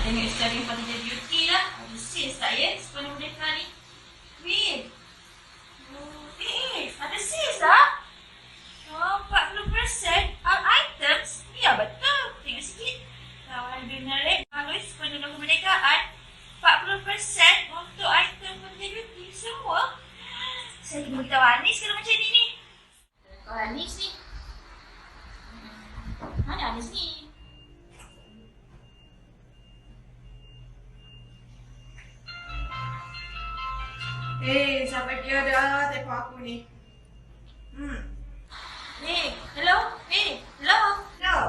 tengok Instagram Fatijah Beauty lah. Ada sales tak ya sepanjang Merdeka ni? Weh. Ada sales tak? 40% all items. Ya betul. Tengok sikit. Kawan generate melalui sepanjang kemerdekaan. 40% untuk item Fatijah Beauty semua. Saya kena beritahu Anis kalau macam ni. Kalau Anis ni. Mana Anis ni? Sampai dia dah telefon aku ni. Hello? Hello? Hello?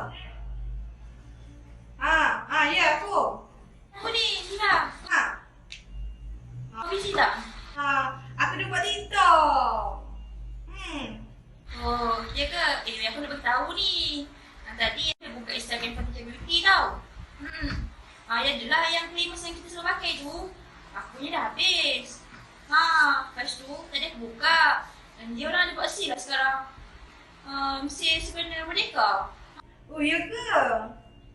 Ya aku. Aku ni, Zina. Kau busy tak? Aku dah buat TikTok. Oh, ya ke? Aku nak beritahu ni. Tadi aku buka Instagram Fatijah Beauty tau. Ya adalah yang creamers yang kita selalu pakai tu. Akunya dah habis. Lepas tu tadi aku buka. Dan dia orang ada buat sale lah sekarang. Sale sebenarnya Merdeka. Oh, ya ke?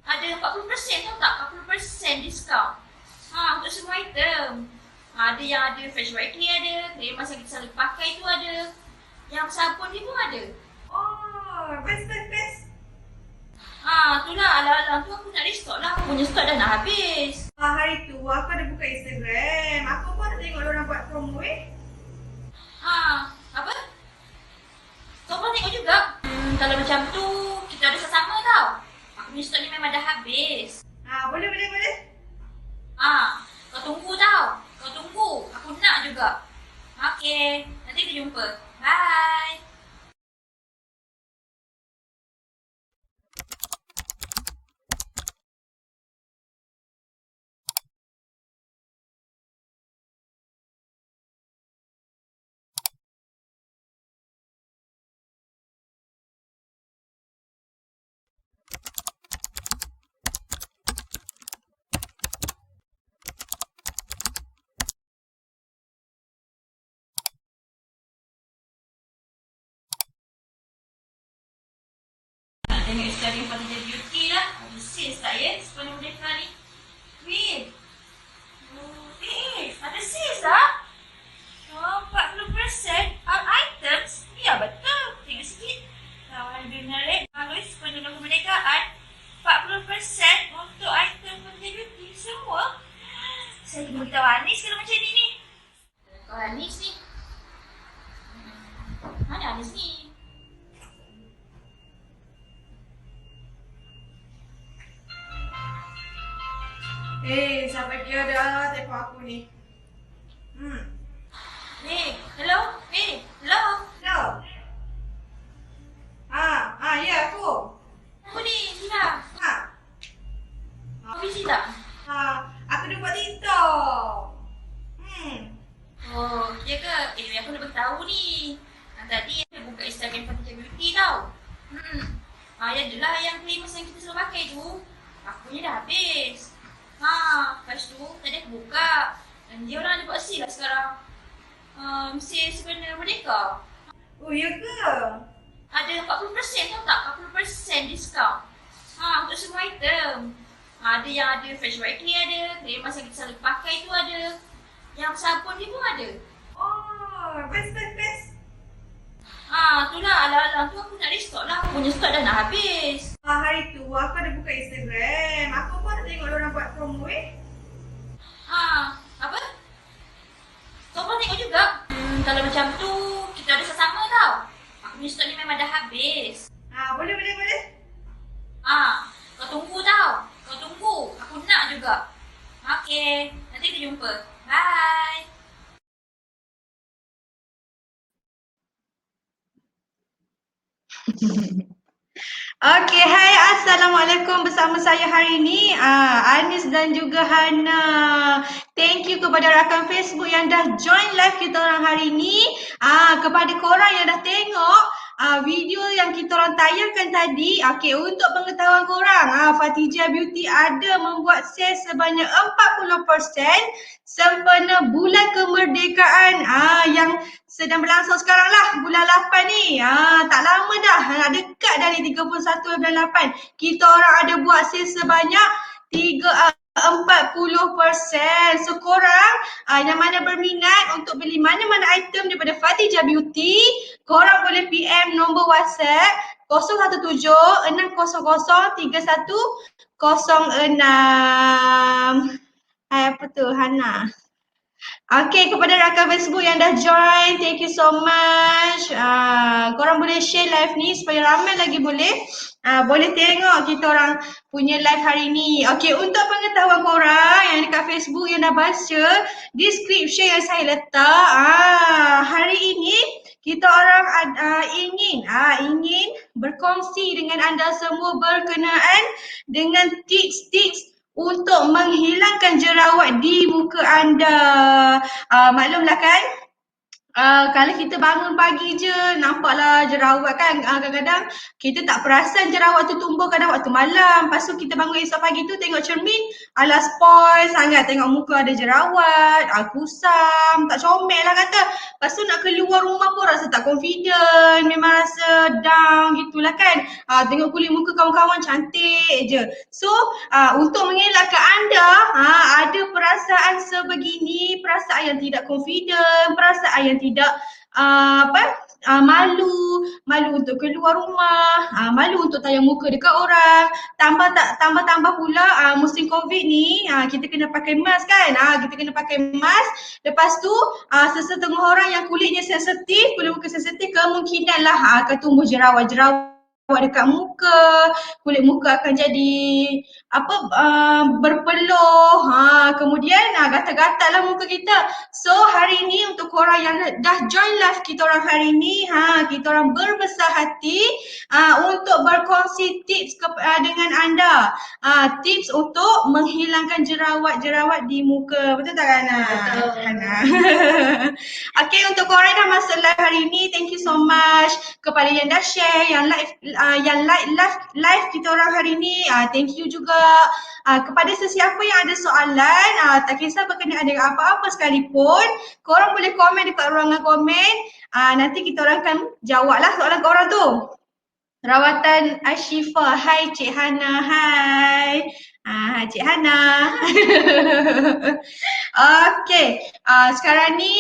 Ada 40% tau tak? 40% diskaun. Untuk semua item. Ada yang ada fresh whitening ada. Creamers yang kita selalu pakai tu ada. Yang sabun ni pun ada. Oh, best. Itulah ala-ala tu aku nak restock lah. Aku punya stok dah nak habis. Hari tu aku ada buka Instagram. Aku pun ada tengok orang buat promo Apa? Kau pun tengok juga? Kalau macam tu, kita ada sama tau. Aku punya stok ni memang dah habis. Boleh. Kau tunggu tau. Kau tunggu. Aku nak juga. Okay. Nanti kita jumpa. Bye. Tengok Instagram Fatijah Beauty lah. Ada sales tak ya sepanjang Merdeka ni? Weh. Ada sales tak? 40% all items. Ya betul. Tengok sikit. Kawan generate melalui sepanjang kemerdekaan. 40% untuk item Fatijah Beauty semua. Saya kena beritahu Anis kalau macam ni. Kalau Anis ni. Mana Anis ni? Sampai dia dah telefon aku ni. Hello? Hello? Hello? Ya aku. Aku ni, Zina. Kau busy tak? Aku dah buat TikTok. Oh, ya ke? Aku nak beritahu ni. Tadi aku buka Instagram Fatijah Beauty tau. Ya adalah yang creamers yang kita selalu pakai tu. Akunya dah habis. Lepas tu tadi aku buka. Dan dia orang ada buat sale lah sekarang. Sale sebenarnya Merdeka. Oh, ya ke? Ada 40% tau tak? 40% diskaun. Untuk semua item. Ada yang ada fresh whitening ada. Creamers yang kita selalu pakai tu ada. Yang sabun ni pun ada. Oh, best. Itulah ala-ala tu aku nak restock lah. Aku punya stok dah nak habis. Hari tu aku ada buka Instagram. Aku pun ada tengok orang buat promo Apa? Kau pun tengok juga? Kalau macam tu, kita ada sama tau. Aku punya stok ni memang dah habis. Boleh. Kau tunggu tau. Kau tunggu. Aku nak juga. Okay. Nanti kita jumpa. Bye. Okay, hai, Assalamualaikum, bersama saya hari ini Anis dan juga Hana. Thank you kepada rakan Facebook yang dah join live kita orang hari ini. Kepada korang yang dah tengok video yang kita orang tayangkan tadi. Okay, untuk pengetahuan korang, Fatijah Beauty ada membuat sale sebanyak 40% sempena bulan kemerdekaan yang sedang berlangsung sekarang lah, bulan 8 ni. Tak lama dah, dekat dari 31 bulan 8. Kita orang ada buat sale sebanyak 40%. So korang yang mana berminat untuk beli mana-mana item daripada Fatijah Beauty, korang boleh PM nombor WhatsApp 017-600-3106. Hai, apa tu Hana? Okay, kepada rakan Facebook yang dah join, thank you so much. Korang boleh share live ni supaya ramai lagi boleh tengok kita orang punya live hari ni. Okay, untuk pengetahuan korang yang dekat Facebook yang dah baca description yang saya letak, hari ini kita orang ingin berkongsi dengan anda semua berkenaan dengan tips-tips untuk menghilangkan jerawat di muka anda. Maklumlah kan, kalau kita bangun pagi je nampaklah jerawat kan, kadang-kadang kita tak perasan jerawat tu tumbuh kadang waktu malam. Lepas tu kita bangun esok pagi tu tengok cermin, alah spoil sangat, tengok muka ada jerawat, kusam, tak comel lah kata. Lepas tu nak keluar rumah pun rasa tak confident, memang rasa down gitulah kan. Tengok kulit muka kawan-kawan cantik je. So untuk mengelakkan anda ada perasaan sebegini, perasaan yang tidak confident, perasaan yang tidak malu untuk keluar rumah, malu untuk tayang muka dekat orang. Tambah pula musim COVID ni kita kena pakai mask kan. Kita kena pakai mask. Lepas tu sesetengah orang yang kulitnya sensitif, kulit muka sensitif, kemungkinanlah akan tumbuh jerawat dekat muka, kulit muka akan jadi berpeluh, kemudian gatal-gatal lah muka kita. So hari ni untuk korang yang dah join live kita orang hari ni, kita orang berbesar hati untuk berkongsi tips dengan anda, tips untuk menghilangkan jerawat di muka. Betul tak Hana? Betul. Hana. Okay, untuk korang yang masuk live hari ni, thank you so much kepada yang dah share, yang like live kita orang hari ni, thank you juga. Kepada sesiapa yang ada soalan, tak kisah berkenaan dengan apa-apa sekalipun, korang boleh komen dekat ruangan komen, nanti kita orang akan jawablah soalan korang tu. Rawatan Ashifa, hai Cik Hana, hai. Hai Cik Hana. Okay, sekarang ni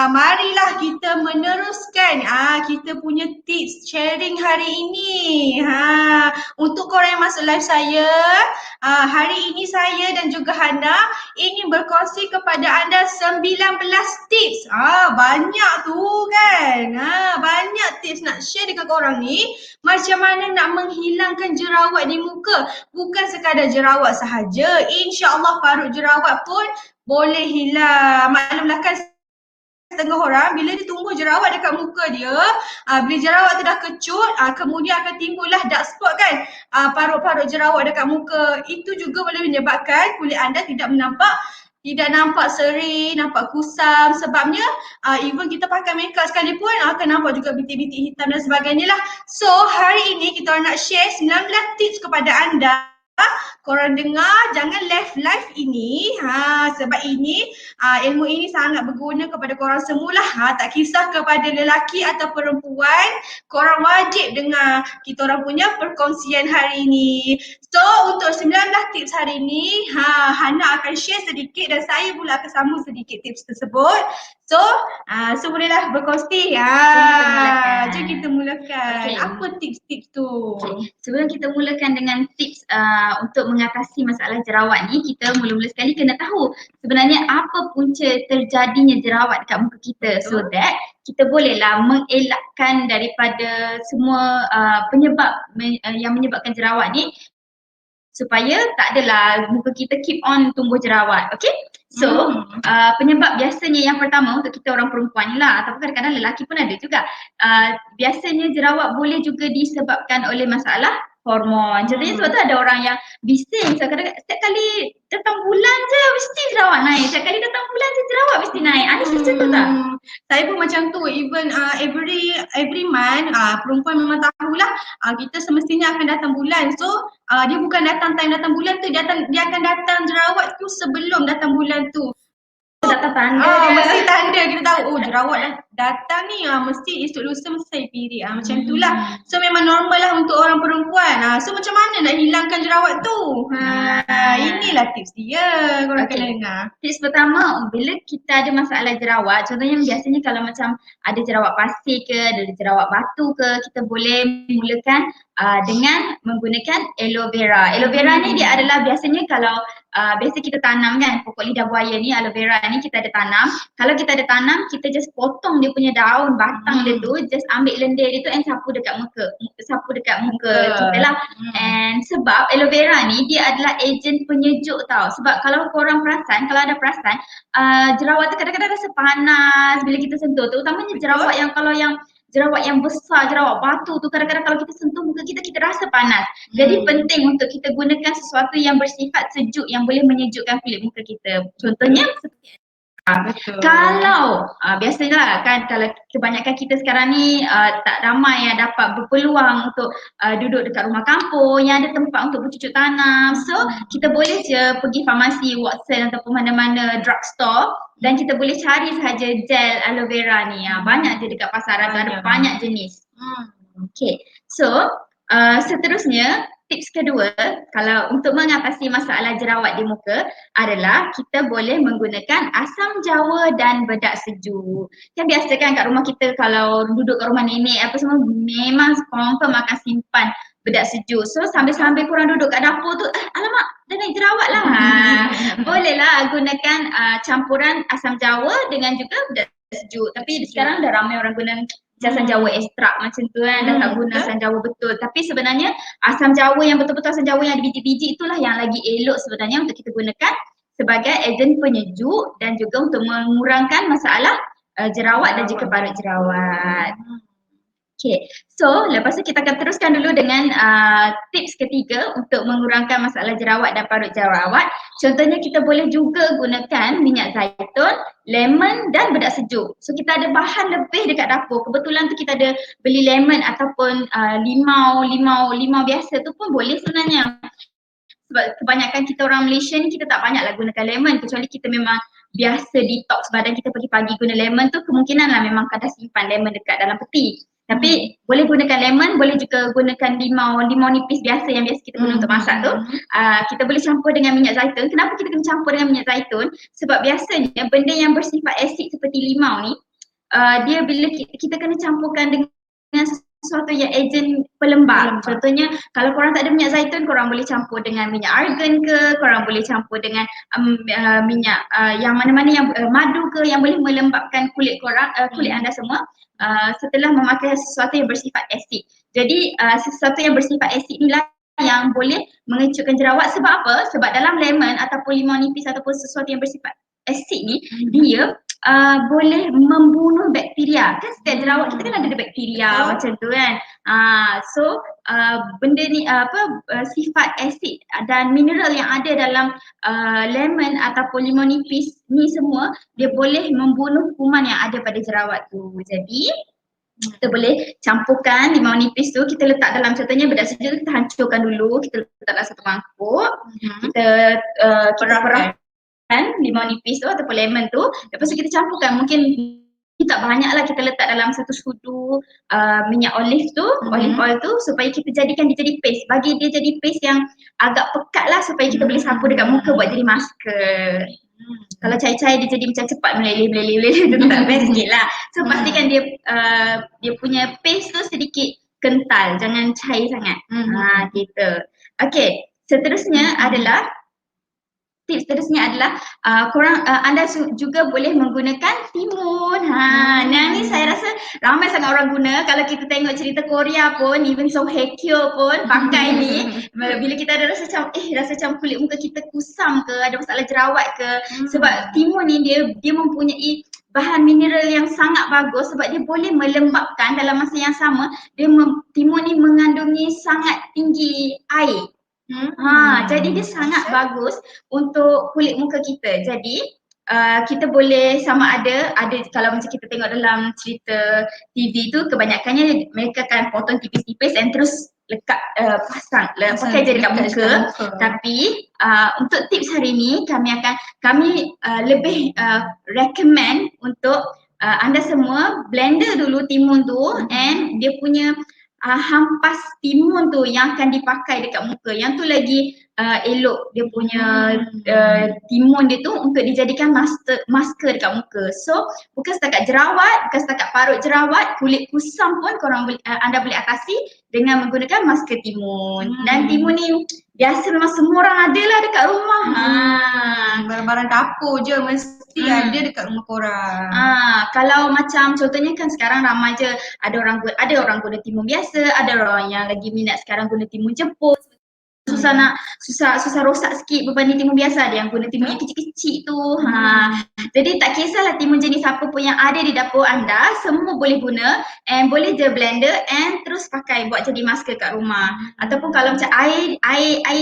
marilah kita meneruskan kita punya tips sharing hari ini. Untuk korang yang masuk live saya, hari ini saya dan juga Hana ingin berkongsi kepada anda 19 tips. Banyak tu kan. Banyak tips nak share dengan korang ni. Macam mana nak menghilangkan jerawat di muka. Bukan sekadar jerawat sahaja. InsyaAllah parut jerawat pun boleh hilang. Maklumlah kan setengah orang bila dia tumbuh jerawat dekat muka dia, bila jerawat tu dah kecut, kemudian akan timbullah dark spot kan, parut-parut jerawat dekat muka. Itu juga boleh menyebabkan kulit anda tidak nampak seri, nampak kusam. Sebabnya even kita pakai makeup sekalipun akan nampak juga bintik-bintik hitam dan sebagainya lah. So hari ini kita nak share 19 tips kepada anda. Korang dengar, jangan left live ini, sebab ini ilmu ini sangat berguna kepada korang semualah. Tak kisah kepada lelaki atau perempuan, korang wajib dengar kita orang punya perkongsian hari ini. So untuk 19 tips hari ini, Hana akan share sedikit dan saya pula akan sambung sedikit tips tersebut. So bolehlah berkongsi. Jom kita mulakan. Okay. Apa tips-tips tu? Okay. Sebelum kita mulakan dengan tips untuk mengatasi masalah jerawat ni, kita mula-mula sekali kena tahu sebenarnya apa punca terjadinya jerawat dekat muka kita, so that kita bolehlah mengelakkan daripada semua penyebab yang menyebabkan jerawat ni, supaya tak adalah muka kita keep on tumbuh jerawat. Okay? So penyebab biasanya yang pertama untuk kita orang perempuan ni lah, ataupun kadang-kadang lelaki pun ada juga, biasanya jerawat boleh juga disebabkan oleh masalah hormon. Contohnya sebab tu ada orang yang bising, so kadang-kadang setiap kali datang bulan je mesti jerawat naik, setiap kali datang bulan je jerawat mesti naik. Anis macam tu tak? Saya pun macam tu, even every month, perempuan memang tahulah kita semestinya akan datang bulan. So dia bukan datang bulan tu, dia akan datang jerawat tu sebelum datang bulan tu. Datang tanda mesti tanda kita tahu, jerawat dah datang ni, mesti esok lusa mesti saya period, macam itulah. So memang normal lah untuk orang perempuan. So macam mana nak hilangkan jerawat tu? Inilah tips dia. Korang Okey. kena dengar. Tips pertama, bila kita ada masalah jerawat, contohnya biasanya kalau macam ada jerawat pasir ke, ada jerawat batu ke, kita boleh mulakan dengan menggunakan aloe vera. Aloe vera ni dia adalah biasanya kalau biasa kita tanam kan, pokok lidah buaya ni, aloe vera ni kita ada tanam. Kalau kita ada tanam, kita just potong dia punya daun, batang dia tu, just ambil lendir dia tu and sapu dekat muka kita lah. And sebab aloe vera ni dia adalah ejen penyejuk tau. Sebab kalau korang perasan, kalau ada perasan, jerawat tu kadang-kadang rasa panas bila kita sentuh, terutamanya jerawat yang kalau yang jerawat yang besar, jerawat batu tu kadang-kadang kalau kita sentuh muka kita, kita rasa panas. Jadi penting untuk kita gunakan sesuatu yang bersifat sejuk yang boleh menyejukkan kulit muka kita. Contohnya Betul. kalau biasalah kan, kalau kebanyakan kita sekarang ni tak ramai yang dapat berpeluang untuk duduk dekat rumah kampung yang ada tempat untuk bercucuk tanam. So kita boleh je pergi farmasi, Watson ataupun mana-mana drugstore dan kita boleh cari sahaja gel aloe vera ni. Banyak je dekat pasaran tu, ada banyak jenis. Okay, so seterusnya tips kedua kalau untuk mengatasi masalah jerawat di muka adalah kita boleh menggunakan asam jawa dan bedak sejuk. Kan biasa kan kat rumah kita kalau duduk kat rumah nenek apa semua memang confirm akan simpan bedak sejuk. So sambil-sambil korang duduk kat dapur tu, alamak dah naik jerawat lah. Bolehlah gunakan campuran asam jawa dengan juga bedak sejuk. Tapi sekarang dah ramai orang guna asam jawa ekstrak macam tu kan, dah tak guna asam jawa betul. Tapi sebenarnya asam jawa yang betul-betul asam jawa yang ada biji-biji itulah yang lagi elok sebenarnya untuk kita gunakan sebagai ejen penyejuk dan juga untuk mengurangkan masalah jerawat dan juga parut jerawat. Okay, so lepas tu kita akan teruskan dulu dengan tips ketiga untuk mengurangkan masalah jerawat dan parut jerawat. Contohnya kita boleh juga gunakan minyak zaitun, lemon dan bedak sejuk. So kita ada bahan lebih dekat dapur. Kebetulan tu kita ada beli lemon ataupun limau biasa tu pun boleh sebenarnya. Sebab kebanyakan kita orang Malaysia ni kita tak banyaklah gunakan lemon kecuali kita memang biasa detox badan kita pagi-pagi guna lemon tu, kemungkinan lah memang kau dah simpan lemon dekat dalam peti. Tapi boleh gunakan lemon, boleh juga gunakan limau nipis biasa yang biasa kita guna untuk masak tu. Kita boleh campur dengan minyak zaitun. Kenapa kita kena campur dengan minyak zaitun? Sebab biasanya benda yang bersifat asid seperti limau ni, dia bila kita kena campurkan dengan sesuatu yang ejen pelembab. Contohnya kalau korang tak ada minyak zaitun, korang boleh campur dengan minyak argan ke, korang boleh campur dengan minyak yang mana-mana yang madu ke yang boleh melembabkan kulit korang, kulit anda semua setelah memakai sesuatu yang bersifat asid. Jadi sesuatu yang bersifat asid inilah yang boleh mengecutkan jerawat. Sebab apa? Sebab dalam lemon ataupun limau nipis ataupun sesuatu yang bersifat asid ni, dia boleh membunuh bakteria. Kan setiap jerawat kita kan ada bakteria macam tu kan. So benda ni sifat asid dan mineral yang ada dalam lemon ataupun limau nipis ni semua dia boleh membunuh kuman yang ada pada jerawat tu. Jadi kita boleh campurkan limau nipis tu, kita letak dalam, contohnya bedak sejuk kita hancurkan dulu, kita letak dalam satu mangkuk, kita perahkan limau nipis tu ataupun lemon tu, lepas tu kita campurkan, mungkin tak banyak lah, kita letak dalam satu sudu minyak olive tu, olive oil tu, supaya kita jadikan dia jadi paste. Bagi dia jadi paste yang agak pekat lah supaya kita boleh sapu dekat muka buat jadi masker. Kalau cair-cair dia jadi macam cepat meleleh tu tak best sikit lah. So pastikan dia punya paste tu sedikit kental, jangan cair sangat. Gitu. Okay, seterusnya adalah tips seterusnya adalah anda juga boleh menggunakan timun. Nah ni saya rasa ramai sangat orang guna. Kalau kita tengok cerita Korea pun, even Song Hye Kyo pun pakai ni. Bila kita ada rasa macam kulit muka kita kusam ke, ada masalah jerawat ke, sebab timun ni dia mempunyai bahan mineral yang sangat bagus sebab dia boleh melembabkan dalam masa yang sama. Timun ni mengandungi sangat tinggi air. Jadi dia sangat bagus untuk kulit muka kita. Jadi kita boleh sama ada kalau macam kita tengok dalam cerita TV tu, kebanyakannya mereka akan potong tipis-tipis dan terus lekat pakai je dekat muka. Tapi untuk tips hari ni kami lebih recommend untuk anda semua blender dulu timun tu and dia punya hampas timun tu yang akan dipakai dekat muka. Yang tu lagi elok dia punya timun dia tu untuk dijadikan masker dekat muka. So bukan setakat jerawat, bukan setakat parut jerawat, kulit kusam pun anda boleh atasi dengan menggunakan masker timun. Dan timun ni biasa memang semua orang ada lah dekat rumah. Barang-barang dapur je mesti ada dekat rumah korang. Kalau macam contohnya kan sekarang ramai je ada orang guna timun biasa, ada orang yang lagi minat sekarang guna timun Jepun. Susah rosak sikit berbanding timun biasa, ada yang guna timun yang kecil-kecil tu. Jadi tak kisahlah timun jenis apa pun yang ada di dapur anda, semua boleh guna and boleh je blender and terus pakai buat jadi masker kat rumah. Ataupun kalau macam air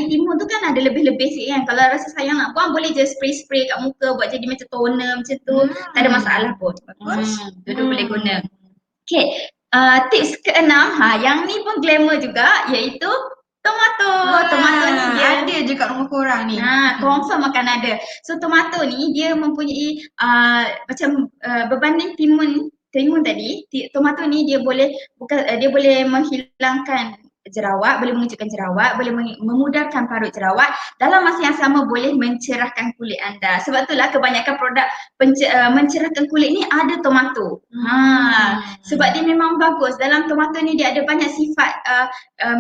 timun tu kan ada lebih-lebih sikit kan. Kalau rasa sayang nak buang boleh je spray kat muka buat jadi macam toner macam tu. Tak ada masalah pun. Duduk boleh guna. Okay, tips keenam, yang ni pun glamour juga, iaitu tomato. Tomato ni dia ada je kat rumah korang ni. Confirm akan ada. So tomato ni dia mempunyai macam berbanding timun tadi, tomato ni dia boleh menghilangkan jerawat, boleh mengecilkan jerawat, boleh memudarkan parut jerawat, dalam masa yang sama boleh mencerahkan kulit anda. Sebab itulah kebanyakan produk mencerahkan kulit ni ada tomato. Sebab dia memang bagus. Dalam tomato ni dia ada banyak sifat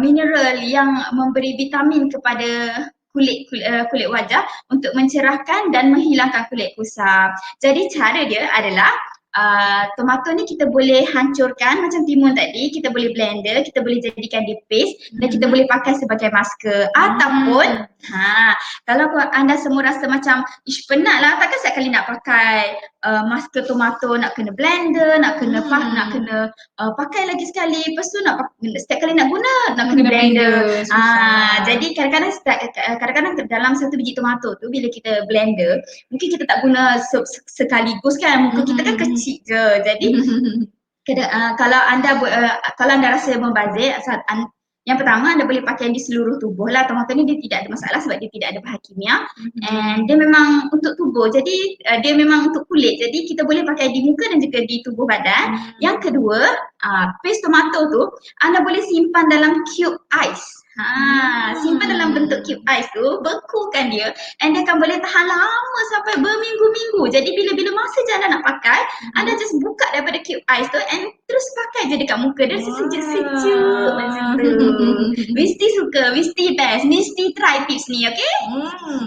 mineral yang memberi vitamin kepada kulit wajah untuk mencerahkan dan menghilangkan kulit kusam. Jadi cara dia adalah tomato ni kita boleh hancurkan macam timun tadi, kita boleh blender, kita boleh jadikan dia paste dan kita boleh pakai sebagai masker. Ataupun kalau anda semua rasa macam penat lah, takkan setiap kali nak pakai masker tomato, nak kena blender, nak kena pakai lagi sekali, lepas tu setiap kali nak guna nak kena blender. Jadi kadang-kadang dalam satu biji tomato tu bila kita blender, mungkin kita tak guna sekaligus kan, muka kita kan kecil je. Jadi kalau anda rasa membazir, yang pertama anda boleh pakai di seluruh tubuh lah. Tomato ni dia tidak ada masalah sebab dia tidak ada bahan kimia and dia memang untuk tubuh, jadi dia memang untuk kulit, jadi kita boleh pakai di muka dan juga di tubuh badan. Yang kedua, paste tomato tu anda boleh simpan dalam cube ice. Simpan dalam bentuk cube ice tu, bekukan dia and dia akan boleh tahan lama sampai berminggu-minggu. Jadi bila-bila masa je anda nak pakai, anda just buka daripada cube ice tu and terus pakai je dekat muka dan sejuk-sejuk macam tu. Mesti suka, mesti best, mesti try tips ni, okay?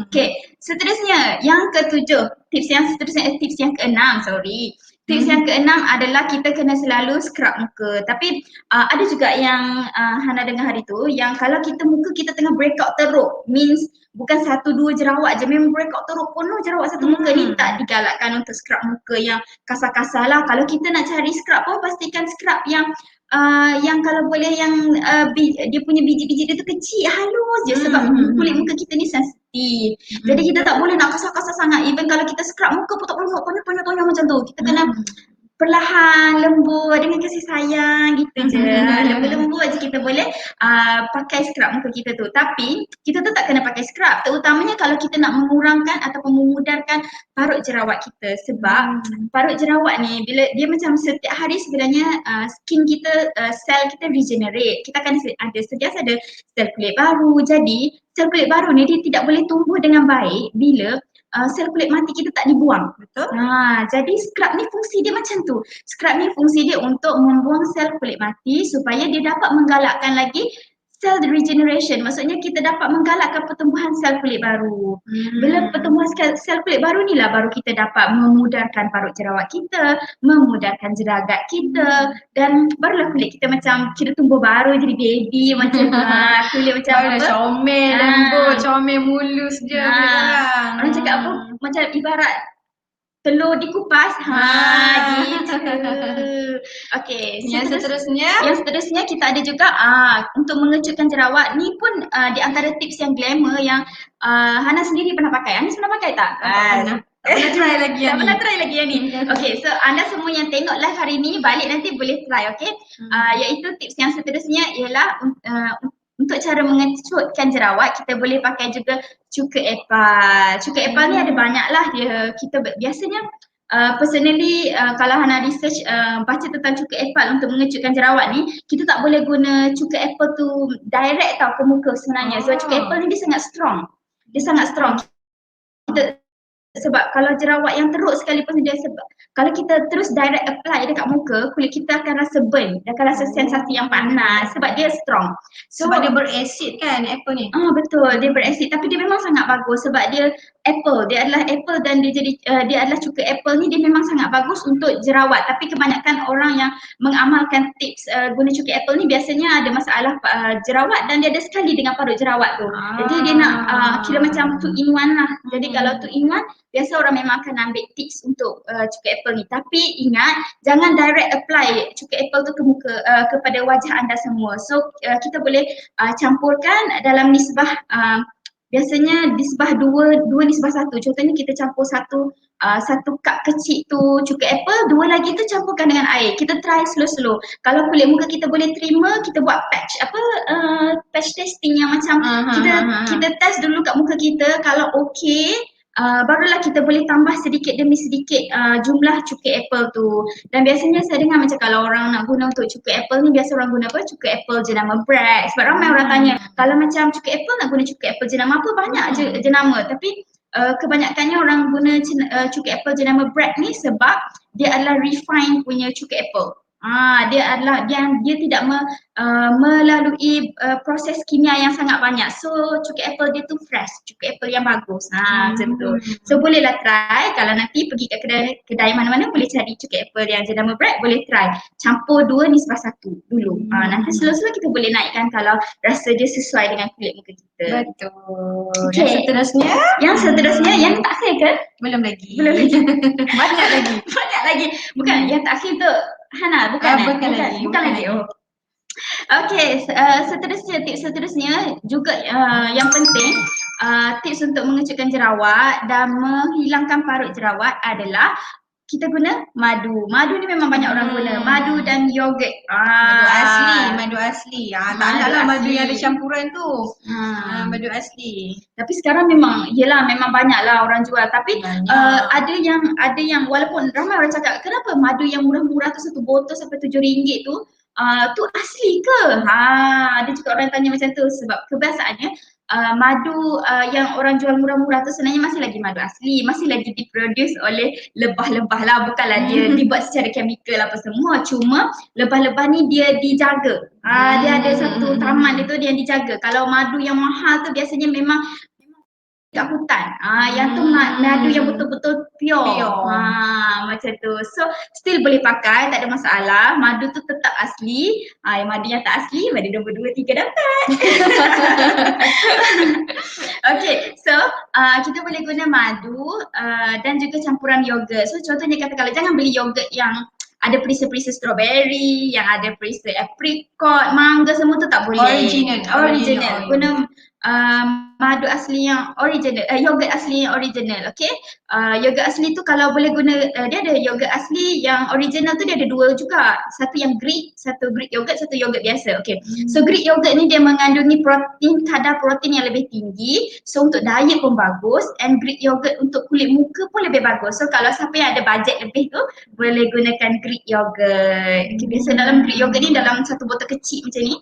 Okay, seterusnya yang ketujuh, tips yang keenam, Tips yang keenam adalah kita kena selalu scrub muka. Tapi ada juga yang Hana dengar hari tu, yang kalau muka kita tengah breakout teruk, means bukan satu dua jerawat je, memang breakout teruk penuh jerawat satu muka ni, tak digalakkan untuk scrub muka yang kasar-kasar lah. Kalau kita nak cari scrub pun pastikan scrub yang kalau boleh yang dia punya biji-biji dia tu kecil, halus je, sebab kulit muka kita ni sensitif. Jadi kita tak boleh nak kasar-kasar sangat. Even kalau kita scrub muka pun tak boleh tonyak-tonyak macam tu. Kita kena perlahan, lembut, dengan kasih sayang gitu je. Lembut-lembut je kita boleh pakai scrub muka kita tu. Tapi kita tu tak kena pakai scrub, terutamanya kalau kita nak mengurangkan ataupun memudarkan parut jerawat kita. Sebab parut jerawat ni bila dia macam setiap hari sebenarnya skin kita, sel kita regenerate. Kita akan ada sentiasa ada sel kulit baru. Jadi sel kulit baru ni dia tidak boleh tumbuh dengan baik bila sel kulit mati kita tak dibuang. Betul. Jadi scrub ni fungsi dia macam tu. Scrub ni fungsi dia untuk membuang sel kulit mati supaya dia dapat menggalakkan lagi cell regeneration. Maksudnya kita dapat menggalakkan pertumbuhan sel kulit baru. Bila pertumbuhan sel kulit baru ni lah baru kita dapat memudarkan parut jerawat kita, memudarkan jeragat kita, dan barulah kulit kita macam kira tumbuh baru, jadi baby macam kulit macam apa? Comel, lembut, comel, mulus je kulit korang. Orang cakap apa? Macam ibarat telur dikupas. Gitu. Okay. Yang seterusnya kita ada juga untuk mengecutkan jerawat ni pun di antara tips yang glamour yang Hana sendiri pernah pakai. Anis pernah pakai tak? Tak pernah try lagi yang ni. Tak pernah try lagi yang ni. Okay, so anda semua yang tengok live hari ni balik nanti boleh try, okay? Iaitu tips yang seterusnya ialah untuk cara mengecutkan jerawat, kita boleh pakai juga cuka epal. Cuka epal ni ada banyak lah dia. Kita biasanya personally kalau Hana research baca tentang cuka apple untuk mengecutkan jerawat ni, kita tak boleh guna cuka apple tu direct tau ke muka sebenarnya. Sebab cuka apple ni dia sangat strong. Dia sangat strong. Kita, sebab kalau jerawat yang teruk sekalipun dia sebab kalau kita terus direct apply dekat muka, kulit kita akan rasa burn, dia akan rasa sensasi yang panas sebab dia strong. Sebab dia berasid kan apple ni. Betul, dia berasid tapi dia memang sangat bagus sebab dia apple, dia adalah apple dan dia jadi dia adalah cuka apple ni, dia memang sangat bagus untuk jerawat. Tapi kebanyakan orang yang mengamalkan tips guna cuka apple ni biasanya ada masalah jerawat dan dia ada sekali dengan parut jerawat tu. Jadi dia nak kira macam 2 in 1 lah. Jadi kalau 2 in 1 biasa orang memang akan ambil tips untuk cuka apple ni. Tapi ingat, jangan direct apply cuka apple tu ke muka kepada wajah anda semua. So kita boleh campurkan dalam nisbah biasanya nisbah 2 nisbah 1. Contohnya kita campur satu cup kecil tu cuka apple, 2 lagi tu campurkan dengan air. Kita try slow-slow. Kalau kulit muka kita boleh terima, kita buat patch testing yang macam kita test dulu kat muka kita. Kalau okey, barulah kita boleh tambah sedikit demi sedikit jumlah cuka apple tu. Dan biasanya saya dengar macam kalau orang nak guna untuk cuka apple ni, biasa orang guna apa? Cuka apple jenama Bragg. Sebab ramai orang tanya, kalau macam cuka apple nak guna cuka apple jenama apa? Banyak je jenama. Tapi kebanyakannya orang guna cuka apple jenama Bragg ni sebab dia adalah refined punya cuka apple. Dia adalah dia tidak melalui proses kimia yang sangat banyak. So cuka apple dia tu fresh, cuka apple yang bagus. Macam tu. So bolehlah try kalau nanti pergi ke kedai mana-mana, boleh cari cuka apple yang jenama Bragg, boleh try. Campur 2 nisbah 1 dulu. Nanti slow-slow kita boleh naikkan kalau rasa dia sesuai dengan kulit muka kita. Betul. Okay. Yang seterusnya yang takhir ke? Belum lagi. Banyak lagi. Banyak lagi. Bukan yang takhir tu Hana, bukan lagi. Okay, tips seterusnya juga yang penting, tips untuk mengecutkan jerawat dan menghilangkan parut jerawat adalah kita guna madu. Madu ni memang banyak orang guna. Madu dan yogurt. Madu asli. Tak nak lah madu yang ada campuran tu. Madu asli. Tapi sekarang memang banyak lah orang jual. Tapi ada yang walaupun ramai orang cakap, kenapa madu yang murah-murah tu satu botol sampai RM7 tu asli ke? Ada juga orang tanya macam tu sebab kebiasaannya madu yang orang jual murah-murah tu sebenarnya masih lagi madu asli, masih lagi diproduce oleh lebah-lebah lah, bukanlah dia dibuat secara chemical apa semua. Cuma lebah-lebah ni dia dijaga. Dia ada satu taman dia tu dia dijaga. Kalau madu yang mahal tu biasanya memang kat hutan. Yang tu madu yang betul-betul pure. Macam tu. So still boleh pakai, tak ada masalah. Madu tu tetap asli. Madu yang tak asli, madu nombor 2, 3 dapat. Okay, so kita boleh guna madu dan juga campuran yogurt. So contohnya kata kalau jangan beli yogurt yang ada perisa-perisa strawberry, yang ada perisa apricot, mangga, semua tu tak boleh. Original. Guna madu asli yang original, yogurt asli yang original. Okay, yogurt asli tu kalau boleh guna, dia ada yogurt asli yang original tu dia ada 2 juga. Satu yang Greek, satu Greek yogurt, satu yogurt biasa. Okay, so Greek yogurt ni dia mengandungi kadar protein yang lebih tinggi. So untuk diet pun bagus, and Greek yogurt untuk kulit muka pun lebih bagus. So kalau siapa yang ada bajet lebih tu boleh gunakan Greek yogurt. Okay, biasa dalam Greek yogurt ni dalam satu botol kecil macam ni,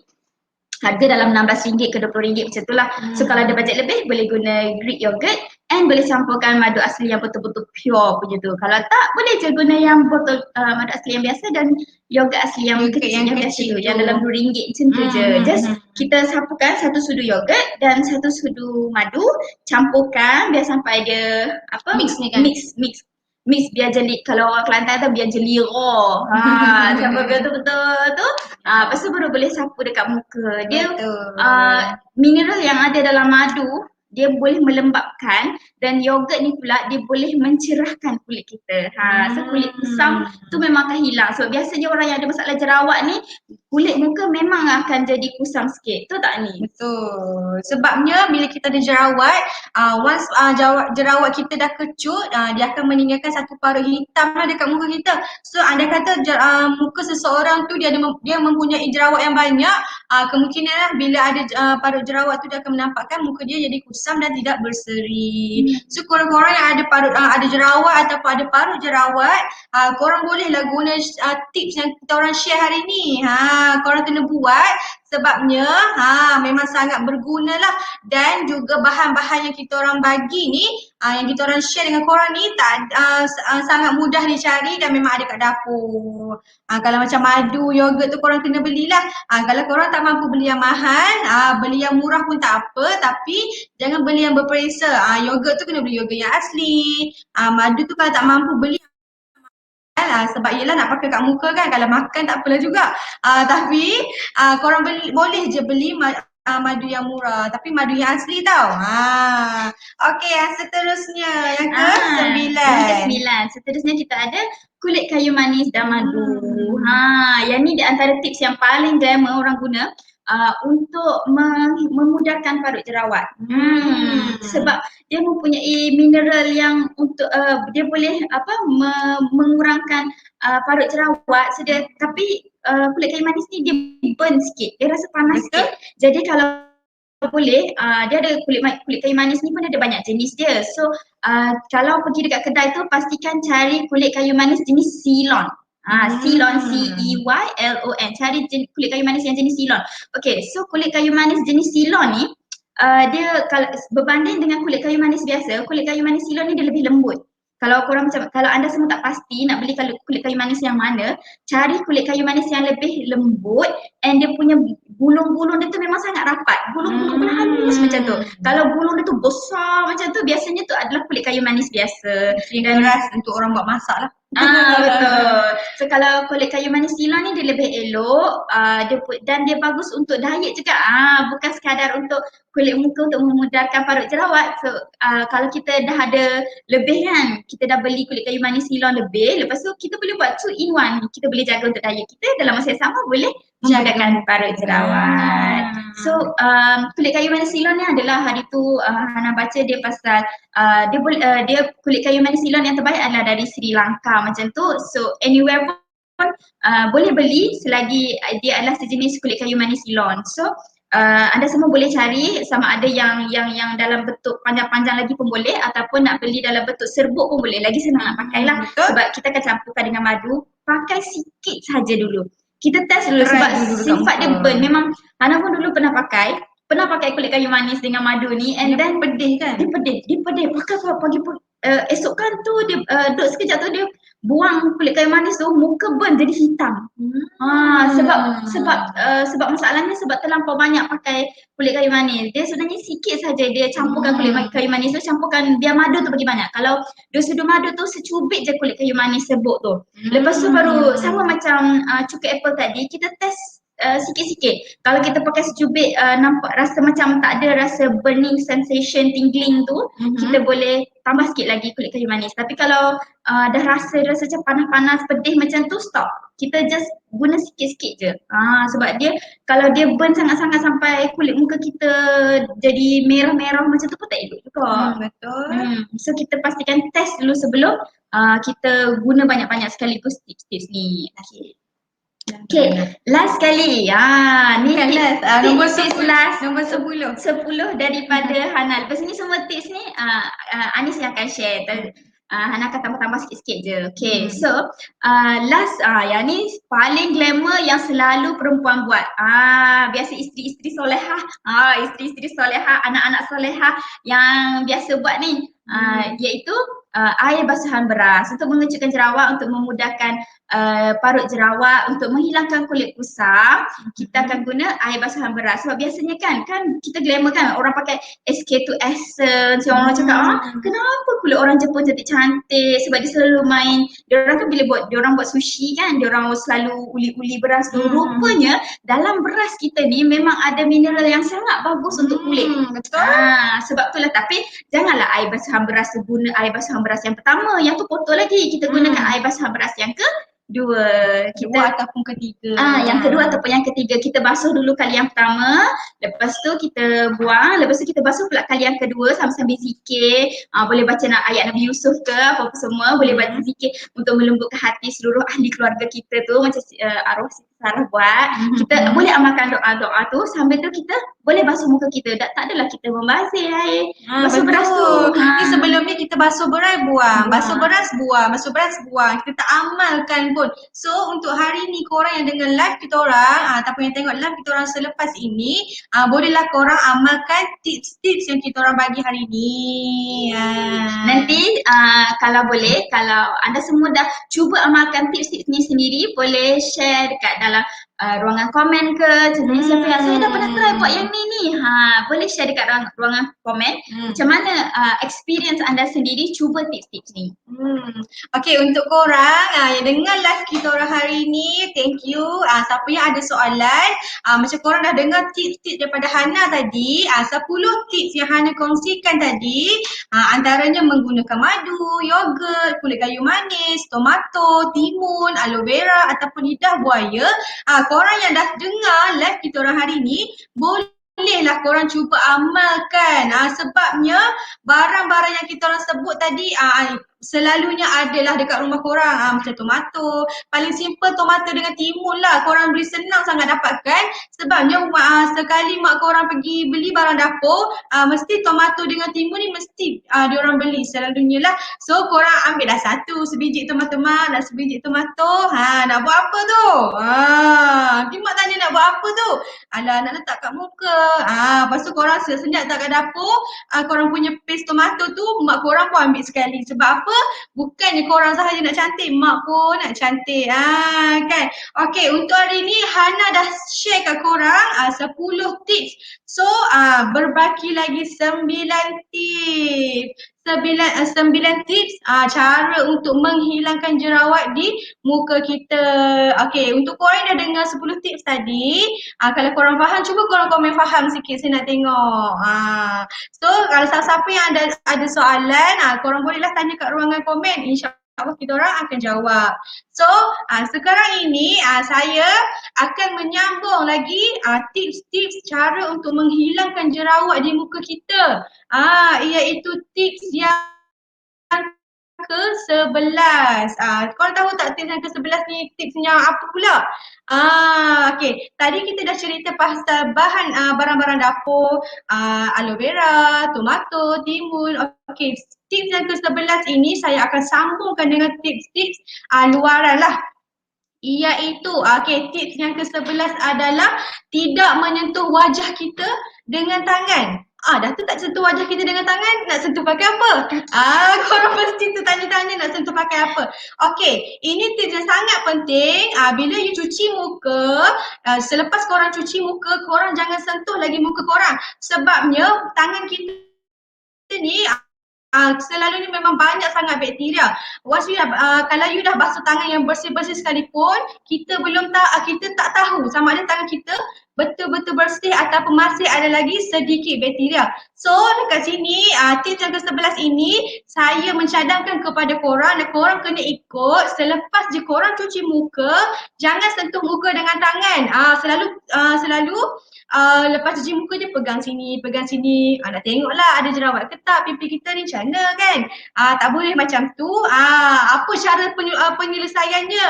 harga dalam RM16 ke RM20 macam tu lah. So kalau ada bajet lebih boleh guna Greek yogurt and boleh campurkan madu asli yang betul-betul pure punya tu. Kalau tak, boleh je guna yang botol madu asli yang biasa dan yogurt asli yang kecil yang biasa tu, yang dalam RM2 macam tu je. Just kita campurkan 1 sudu yogurt dan 1 sudu madu, campurkan biar sampai dia mix biar jeli, kalau orang Kelantan tu biar jeli raw. Sampai betul-betul tu. Lepas tu baru boleh sapu dekat muka. Dia mineral yang ada dalam madu dia boleh melembabkan, dan yogurt ni pula dia boleh mencerahkan kulit kita. So kulit kusam tu memang akan hilang. So biasanya orang yang ada masalah jerawat ni kulit muka memang akan jadi kusam sikit. Betul tak ni? Betul. Sebabnya bila kita ada jerawat, once jerawat kita dah kecut, dia akan meninggalkan satu parut hitam lah dekat muka kita. So andai kata muka seseorang tu dia mempunyai jerawat yang banyak, kemungkinan lah bila ada parut jerawat tu dia akan menampakkan muka dia jadi kusam dan tidak berseri. So korang-korang yang ada jerawat ataupun ada parut jerawat, korang bolehlah guna tips yang kita orang share hari ni. Korang kena buat sebabnya memang sangat berguna lah, dan juga bahan-bahan yang kita orang bagi ni, yang kita orang share dengan korang ni sangat mudah dicari dan memang ada kat dapur. Kalau macam madu, yogurt tu korang kena belilah. Kalau korang tak mampu beli yang mahal, beli yang murah pun tak apa, tapi jangan beli yang berperisa. Yogurt tu kena beli yogurt yang asli. Madu tu kalau tak mampu beli sebab yelah nak pakai kat muka kan, kalau makan tak apalah juga. Tapi korang boleh je beli madu yang murah, tapi madu yang asli tau. Okey, yang seterusnya yang ke-9. Yang ke-9. Seterusnya kita ada kulit kayu manis dan madu. Yang ni di antara tips yang paling glamour orang guna untuk memudahkan parut jerawat. Sebab dia mempunyai mineral yang untuk dia boleh mengurangkan parut jerawat. Tapi kulit kayu manis ni dia burn sikit, dia rasa panas sikit. Jadi kalau boleh, dia ada kulit kayu manis ni pun ada banyak jenis dia. So kalau pergi dekat kedai tu, pastikan cari kulit kayu manis jenis Ceylon. Ceylon, C-E-Y-L-O-N. Cari kulit kayu manis yang jenis Ceylon. Okay, so kulit kayu manis jenis Ceylon ni dia kalau berbanding dengan kulit kayu manis biasa, kulit kayu manis Ceylon ni dia lebih lembut. Kalau anda semua tak pasti nak beli kulit kayu manis yang mana, cari kulit kayu manis yang lebih lembut, and dia punya bulung-bulung dia tu memang sangat rapat. Bulung-bulung pun halus macam tu. Kalau bulung dia tu besar macam tu, biasanya tu adalah kulit kayu manis biasa. Yang keras untuk orang buat masak lah. Betul. So kalau kulit kayu manis Ceylon ni dia lebih elok, dan dia bagus untuk diet juga. Bukan sekadar untuk kulit muka untuk memudahkan parut jerawat. So kalau kita dah ada lebih kan, kita dah beli kulit kayu manis Ceylon lebih, lepas tu kita boleh buat 2 in 1. Kita boleh jaga untuk diet kita, dalam masa yang sama boleh memudahkan parut jerawat. So kulit kayu manis Ceylon ni adalah hari tu Hana baca dia pasal dia kulit kayu manis Ceylon yang terbaik adalah dari Sri Lanka macam tu. So anywhere pun boleh beli selagi dia adalah sejenis kulit kayu manis Ceylon. So anda semua boleh cari sama ada yang dalam bentuk panjang-panjang lagi pun boleh, ataupun nak beli dalam bentuk serbuk pun boleh. Lagi senang nak pakai lah. Sebab kita akan campurkan dengan madu. Pakai sikit saja dulu. Kita test dulu sebab sifat dia burn. Memang Hana pun dulu pernah pakai kulit kayu manis dengan madu ni, and then pedih kan? Dia pedih. Pakai pagi esokkan tu dia duduk sekejap tu dia buang kulit kayu manis tu, muka burn jadi hitam. Sebab masalahnya sebab terlampau banyak pakai kulit kayu manis. Dia sebenarnya sikit saja dia campurkan kulit kayu manis tu, campurkan biar madu tu bagi banyak. Kalau dia sudu madu tu secubit je kulit kayu manis serbuk tu. Lepas tu baru sama macam cuka apple tadi, kita test sikit-sikit. Kalau kita pakai secubit nampak rasa macam tak ada rasa burning sensation, tingling tu, kita boleh tambah sikit lagi kulit kayu manis. Tapi kalau dah rasa macam panas-panas, pedih macam tu, stop. Kita just guna sikit-sikit je. Sebab dia kalau dia burn sangat-sangat sampai kulit muka kita jadi merah-merah macam tu pun tak elok juga. Betul. So kita pastikan test dulu sebelum kita guna banyak-banyak sekaligus tips-tips ni. Okay, last sekali. Ni tips nombor last. Nombor 10. 10 daripada Hana. Lepas ni semua tips ni Anis yang akan share. Hana akan tambah-tambah sikit-sikit je. Okay, so last yang ni paling glamour yang selalu perempuan buat. Biasa isteri-isteri solehah, anak-anak solehah yang biasa buat ni. Iaitu air basuhan beras untuk mengecutkan jerawat, untuk memudahkan parut jerawat, untuk menghilangkan kulit kusam. Kita akan guna air basuhan beras. Sebab biasanya kan kita glamour kan, orang pakai SK2 Essence, orang cakap kenapa kulit orang Jepun cantik, sebab dia selalu main, diorang kan bila diorang buat sushi kan, diorang selalu uli-uli beras tu. Rupanya dalam beras kita ni memang ada mineral yang sangat bagus untuk kulit. Betul. Sebab itulah, tapi janganlah air basuhan beras tu guna air basuhan beras yang pertama, yang tu kotor lagi. Kita gunakan air basuhan beras yang Dua. Kedua ataupun ketiga. Yang kedua ataupun yang ketiga, kita basuh dulu kali yang pertama, lepas tu kita buang, lepas tu kita basuh pula kali yang kedua sambil-sambil zikir. Boleh baca ayat Nabi Yusuf ke apa-apa semua, boleh baca zikir untuk melembutkan hati seluruh ahli keluarga kita tu, macam arwah Siti Sarah buat. Kita boleh amalkan doa-doa tu, sambil tu kita boleh basuh muka kita. Tak adalah kita membazir air basuh beras tu. Ni sebelum ni kita basuh beras buang, basuh beras buang, basuh beras buang. Kita tak amalkan pun. So untuk hari ni korang yang dengar live kita orang ataupun yang tengok live kita orang selepas ini, bolehlah korang amalkan tips-tips yang kita orang bagi hari ni. Nanti kalau boleh, kalau anda semua dah cuba amalkan tips-tips ni sendiri, boleh share dekat dalam ruangan komen ke, contohnya siapa yang saya dah pernah try buat yang ni. Boleh share dekat ruangan komen macam mana experience anda sendiri cuba tips-tips ni. Okay, untuk korang yang dengar live kita orang hari ni, thank you. Siapa yang ada soalan, macam korang dah dengar tips-tips daripada Hana tadi, 10 tips yang Hana kongsikan tadi, antaranya menggunakan madu, yogurt, kulit kayu manis, tomato, timun, aloe vera ataupun lidah buaya. Korang yang dah dengar live kita orang hari ni, bolehlah korang cuba amalkan. Sebabnya barang-barang yang kita orang sebut tadi selalunya adalah dekat rumah korang. Macam tomato, paling simple tomato dengan timun lah. Korang boleh senang sangat dapatkan. Sebabnya sekali mak korang pergi beli barang dapur, mesti tomato dengan timun ni mesti diorang beli selalunya lah. So korang ambil dah satu, sebiji tomato mak, sebiji tomato. Nak buat apa tu? Nanti mak tanya nak buat apa tu? Alah, nak letak kat muka. Lepas tu korang senyap tak kat dapur, korang punya paste tomato tu mak korang pun ambil sekali. Sebab apa? Bukannya korang sahaja nak cantik, mak pun nak cantik. Kan? Okay, untuk hari ni Hana dah share kat korang 10 tips. So berbaki lagi 9 tips. 9 tips cara untuk menghilangkan jerawat di muka kita. Okay, untuk korang dah dengar 10 tips tadi, kalau korang faham, cuba korang komen faham sikit, saya nak tengok. So kalau siapa yang ada soalan, korang bolehlah tanya kat ruangan komen. InsyaAllah kita orang akan jawab. So sekarang ini saya akan menyambung lagi tips-tips cara untuk menghilangkan jerawat di muka kita. Iaitu tips yang ke-11. Korang tahu tak tips yang ke-11 ni tipsnya apa pula? Okay, tadi kita dah cerita pasal barang-barang dapur, aloe vera, tomato, timun. Okay, tips yang ke-11 ini saya akan sambungkan dengan tips-tips luaran lah. Iaitu, tips yang ke-11 adalah tidak menyentuh wajah kita dengan tangan. Dah tu tak sentuh wajah kita dengan tangan, nak sentuh pakai apa? Korang mesti tu tanya-tanya nak sentuh pakai apa. Okay, ini tips yang sangat penting. Bila you cuci muka, selepas korang cuci muka, korang jangan sentuh lagi muka korang. Sebabnya tangan kita ni selalunya memang banyak sangat bakteria. Once kalau you dah basuh tangan yang bersih-bersih sekalipun, kita tak tahu sama ada tangan kita betul-betul bersih ataupun masih ada lagi sedikit bakteria. So dekat sini tips yang ke-11 ini saya mencadangkan kepada korang dan korang kena ikut. Selepas je korang cuci muka, jangan sentuh muka dengan tangan. Selalu lepas cuci muka je pegang sini. Nak tengoklah ada jerawat ke tak pipi kita ni, macam mana kan? Tak boleh macam tu. Apa cara penyelesaiannya?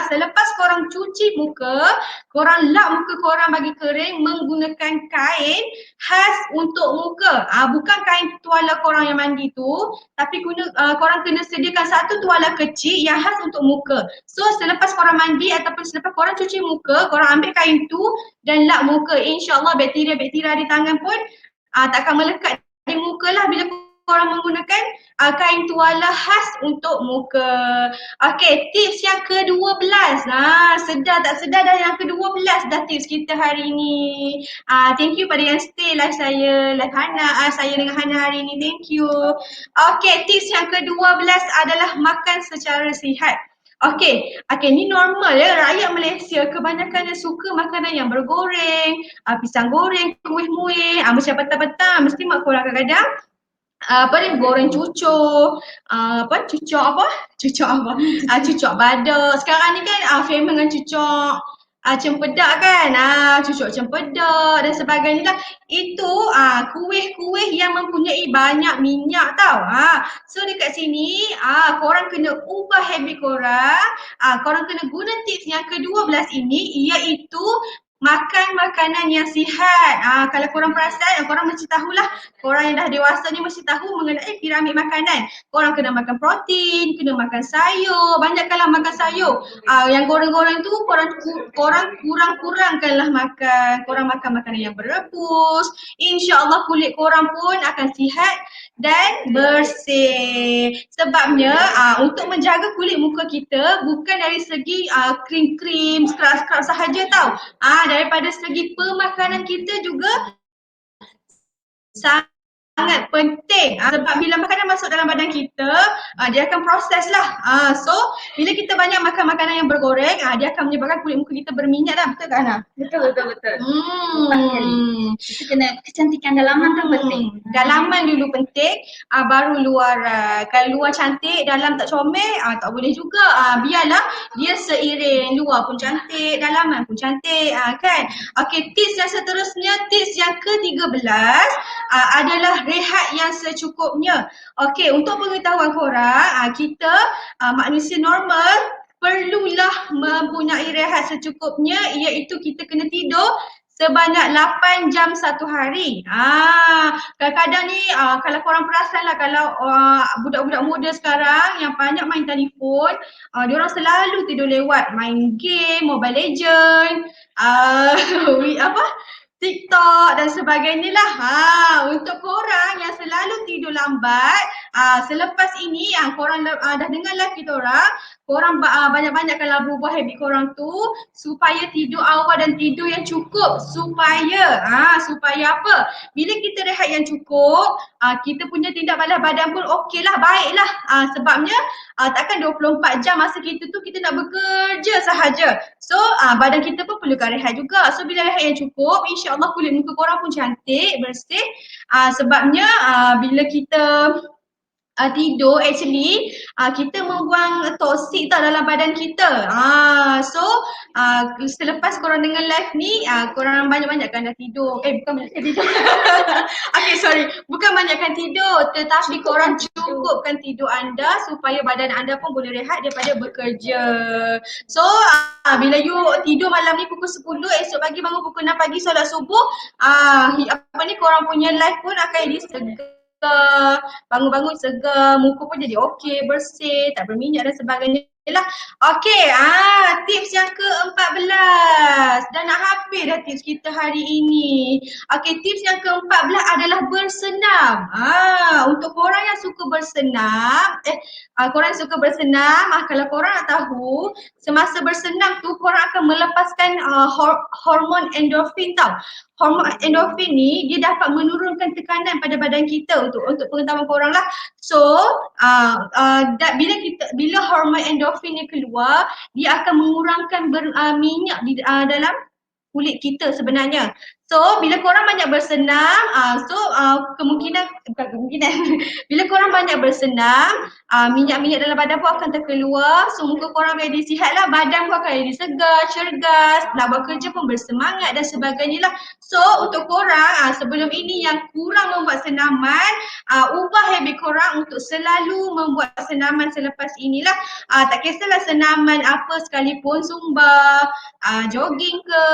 Selepas korang cuci muka, korang lap muka korang bagi kering menggunakan kain khas untuk muka. Bukan kain tuala korang yang mandi tu, tapi korang kena sediakan satu tuala kecil yang khas untuk muka. So selepas korang mandi ataupun selepas korang cuci muka, korang ambil kain tu dan lap muka. InsyaAllah bakteria-bakteria di tangan pun takkan melekat di muka lah bila korang menggunakan kain tuala khas untuk muka. Okay, tips yang ke-12. Sedar tak sedar dah yang ke-12 dah tips kita hari ni. Thank you pada yang stay live saya, live Hana, saya dengan Hana hari ni. Thank you. Okay, tips yang ke-12 adalah makan secara sihat. Okay, ni normal ya, rakyat Malaysia kebanyakan suka makanan yang bergoreng, pisang goreng, kuih muih, macam petang-petang mesti mak korang kadang-kadang apa ni, goreng cucuk, cucuk badak. Sekarang ni kan famous dengan cucuk cempedak kan, cucuk cempedak dan sebagainya lah. Itu kuih-kuih yang mempunyai banyak minyak tau. So dekat sini korang kena ubah habit korang. Korang kena guna tips yang ke-12 ini, iaitu makan makanan yang sihat. Kalau korang perasan, korang mesti tahulah, korang yang dah dewasa ni mesti tahu mengenai piramid makanan. Korang kena makan protein, kena makan sayur, banyakkanlah makan sayur. Yang goreng-goreng tu korang kurang-kurangkanlah makan. Korang makan makanan yang berebus. InsyaAllah kulit korang pun akan sihat dan bersih. Sebabnya untuk menjaga kulit muka kita bukan dari segi krim-krim, scrub-scrub sahaja tau. Daripada segi pemakanan kita juga sangat penting. Sebab bila makanan masuk dalam badan kita, dia akan proses lah. So bila kita banyak makan makanan yang bergoreng, dia akan menyebabkan kulit muka kita berminyak dah. Betul tak Ana? Betul. Kita kena kecantikan dalaman tu penting. Dalaman dulu penting, baru luaran. Kalau luar cantik, dalam tak comel, tak boleh juga. Biarlah dia seiring. Luar pun cantik, dalaman pun cantik, kan? Okey, tips yang seterusnya, tips yang ke-13 adalah rehat yang secukupnya. Okey, untuk pengetahuan korang, kita manusia normal perlulah mempunyai rehat secukupnya, iaitu kita kena tidur sebanyak 8 jam satu hari. Kadang-kadang ni kalau korang perasan lah, kalau budak-budak muda sekarang yang banyak main telefon, diorang selalu tidur lewat, main game, Mobile Legend, TikTok dan sebagainya lah. Untuk korang yang selalu tidur lambat, selepas ini korang dah dengar live kita orang, korang banyak-banyakkanlah berubah habit korang tu supaya tidur awal dan tidur yang cukup. Supaya apa? Bila kita rehat yang cukup, kita punya tindak balas badan pun okey lah, baik lah. Sebabnya takkan 24 jam masa kita tu kita nak bekerja sahaja. So badan kita pun perlukan rehat juga. So bila rehat yang cukup, insyaAllah kulit muka korang pun cantik, bersih. Sebabnya bila kita tidur, actually kita membuang toksik tau dalam badan kita. So selepas korang dengar live ni, korang banyak-banyakkan dah tidur. Bukan banyakkan tidur. Okay, sorry. Bukan banyakkan tidur, tetapi korang cukupkan tidur anda supaya badan anda pun boleh rehat daripada bekerja. So bila you tidur malam ni pukul 10, esok pagi bangun pukul 6 pagi solat subuh, korang punya live pun akan jadi segar. Bangun-bangun segar, muka pun jadi okey, bersih, tak berminyak dan sebagainya lah. Okey, tips yang ke-14. Dah nak habis dah tips kita hari ini. Okey, tips yang ke-14 adalah bersenam. Untuk korang yang suka bersenam, kalau korang nak tahu, semasa bersenam tu korang akan melepaskan hormon endorfin tau. Hormon endorfin ni dia dapat menurunkan tekanan pada badan kita, untuk pengetahuan korang lah. So bila hormon endorfin ni keluar, dia akan mengurangkan minyak di dalam kulit kita sebenarnya. So bila korang banyak bersenam, bila korang banyak bersenam, minyak-minyak dalam badan pun akan terkeluar. So muka korang akan jadi sihat lah, badan pun akan jadi segar, cergas, nak buat kerja pun bersemangat dan sebagainya lah. So untuk korang sebelum ini yang kurang membuat senaman, ubah habit korang untuk selalu membuat senaman selepas inilah. Tak kisahlah senaman apa sekalipun, zumba, jogging ke,